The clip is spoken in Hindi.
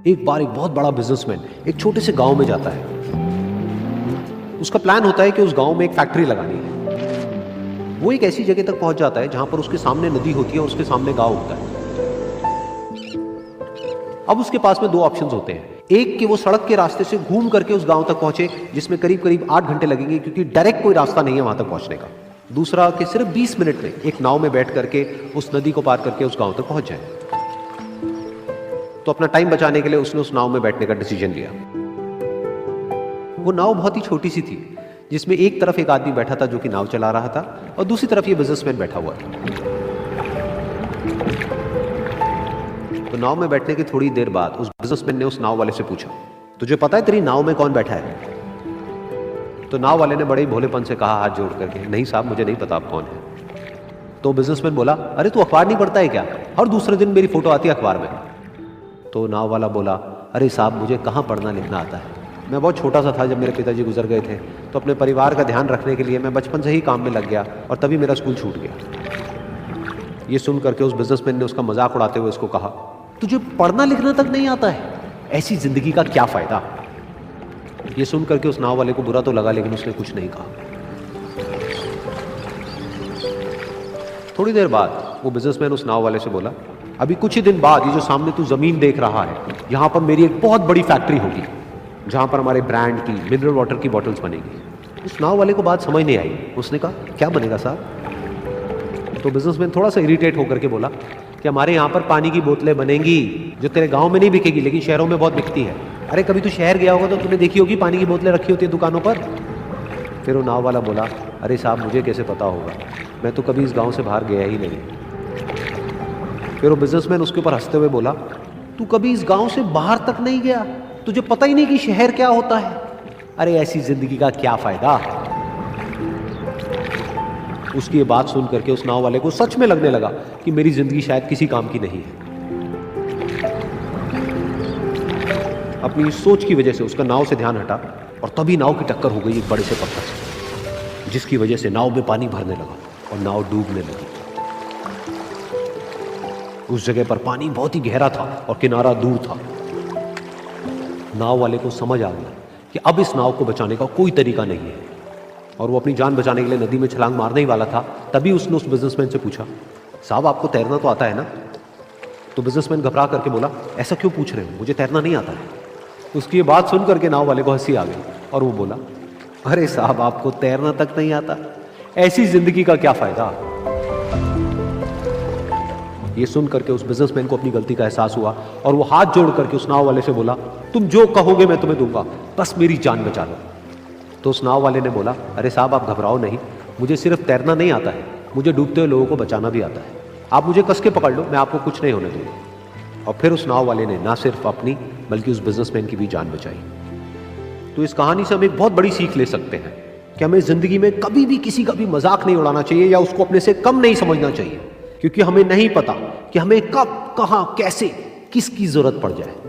एक बार एक बहुत बड़ा बिजनेसमैन एक छोटे से गांव में जाता है। उसका प्लान होता है कि उस गांव में एक फैक्ट्री लगानी है। वो एक ऐसी जगह तक पहुंच जाता है जहां पर उसके सामने नदी होती है और उसके सामने गांव होता है। अब उसके पास में दो ऑप्शंस होते हैं। एक कि वो सड़क के रास्ते से घूम करके उस गांव तक पहुंचे, जिसमें करीब करीब 8 घंटे लगेंगे, क्योंकि डायरेक्ट कोई रास्ता नहीं है वहां तक पहुंचने का। दूसरा कि सिर्फ 20 मिनट में एक नाव में बैठ करके उस नदी को पार करके उस गांव तक पहुंच जाए। तो अपना टाइम बचाने के लिए उसने उस नाव में बैठने का डिसीजन लिया। वो नाव बहुत ही छोटी सी थी, जिसमें एक तरफ एक आदमी बैठा था जो कि नाव चला रहा था और दूसरी तरफ ये बिजनेसमैन बैठा हुआ था। तो नाव में बैठने की थोड़ी देर बाद उस बिजनेसमैन ने उस नाव वाले से पूछा, तुझे पता है तेरी नाव में कौन बैठा है? तो नाव वाले ने बड़े ही भोलेपन से कहा हाथ जोड़ करके, नहीं साहब मुझे नहीं पता आप कौन है। तो बिजनेसमैन बोला, अरे तू अखबार नहीं पढ़ता है क्या? हर दूसरे दिन मेरी फोटो आती है अखबार में। तो नाव वाला बोला, अरे साहब मुझे कहाँ पढ़ना लिखना आता है, मैं बहुत छोटा सा था जब मेरे पिताजी गुजर गए थे, तो अपने परिवार का ध्यान रखने के लिए मैं बचपन से ही काम में लग गया और तभी मेरा स्कूल छूट गया। ये सुन करके उस बिजनेसमैन ने उसका मजाक उड़ाते हुए उसको कहा, तुझे पढ़ना लिखना तक नहीं आता है, ऐसी जिंदगी का क्या फायदा? ये सुन करके उस नाव वाले को बुरा तो लगा, लेकिन उसने कुछ नहीं कहा। थोड़ी देर बाद वो बिजनेसमैन उस नाव वाले से बोला, अभी कुछ ही दिन बाद ये जो सामने तू जमीन देख रहा है, यहां पर मेरी एक बहुत बड़ी फैक्ट्री होगी जहां पर हमारे ब्रांड की मिनरल वाटर की बॉटल्स बनेगी। उस नाव वाले को बात समझ नहीं आई। उसने कहा, क्या बनेगा साहब? तो बिजनेसमैन थोड़ा सा इरिटेट होकर के बोला कि हमारे यहाँ पर पानी की बोतलें बनेंगी जो तेरे गांव में नहीं बिकेगी लेकिन शहरों में बहुत बिकती है। अरे कभी तू शहर गया होगा तो तूने देखी होगी पानी की बोतलें रखी होती है दुकानों पर। फिर वो नाव वाला बोला, अरे साहब मुझे कैसे पता होगा, मैं तो कभी इस गाँव से बाहर गया ही नहीं। फिर वो बिजनेसमैन उसके ऊपर हंसते हुए बोला, तू कभी इस गांव से बाहर तक नहीं गया, तुझे पता ही नहीं कि शहर क्या होता है? अरे ऐसी जिंदगी का क्या फायदा? उसकी ये बात सुन करके उस नाव वाले को सच में लगने लगा कि मेरी जिंदगी शायद किसी काम की नहीं है। अपनी सोच की वजह से उसका नाव से ध्यान हटा और तभी नाव की टक्कर हो गई एक बड़े से पत्थर से, जिसकी वजह से नाव में पानी भरने लगा और नाव डूबने लगी। उस जगह पर पानी बहुत ही गहरा था और किनारा दूर था। नाव वाले को समझ आ गया कि अब इस नाव को बचाने का कोई तरीका नहीं है और वो अपनी जान बचाने के लिए नदी में छलांग मारने ही वाला था। तभी उसने उस बिजनेसमैन से पूछा, साहब आपको तैरना तो आता है ना? तो बिजनेसमैन घबरा करके बोला, ऐसा क्यों पूछ रहे हो, मुझे तैरना नहीं आता है। उसकी ये बात सुन करके नाव वाले को हंसी आ गई और वो बोला, अरे साहब आपको तैरना तक नहीं आता, ऐसी जिंदगी का क्या फायदा? ये सुन करके उस बिजनेसमैन को अपनी गलती का एहसास हुआ और वो हाथ जोड़ करके उस नाव वाले से बोला, तुम जो कहोगे मैं तुम्हें दूंगा, बस मेरी जान बचा लो। तो उस नाव वाले ने बोला, अरे साहब आप घबराओ नहीं, मुझे सिर्फ तैरना नहीं आता है, मुझे डूबते हुए लोगों को बचाना भी आता है। आप मुझे कस के पकड़ लो, मैं आपको कुछ नहीं होने दूंगा। और फिर उस नाव वाले ने ना सिर्फ अपनी बल्कि उस बिजनेसमैन की भी जान बचाई। तो इस कहानी से हम एक बहुत बड़ी सीख ले सकते हैं कि हमें जिंदगी में कभी भी किसी का भी मजाक नहीं उड़ाना चाहिए या उसको अपने से कम नहीं समझना चाहिए, क्योंकि हमें नहीं पता कि हमें कब, कहां, कैसे, किसकी जरूरत पड़ जाए।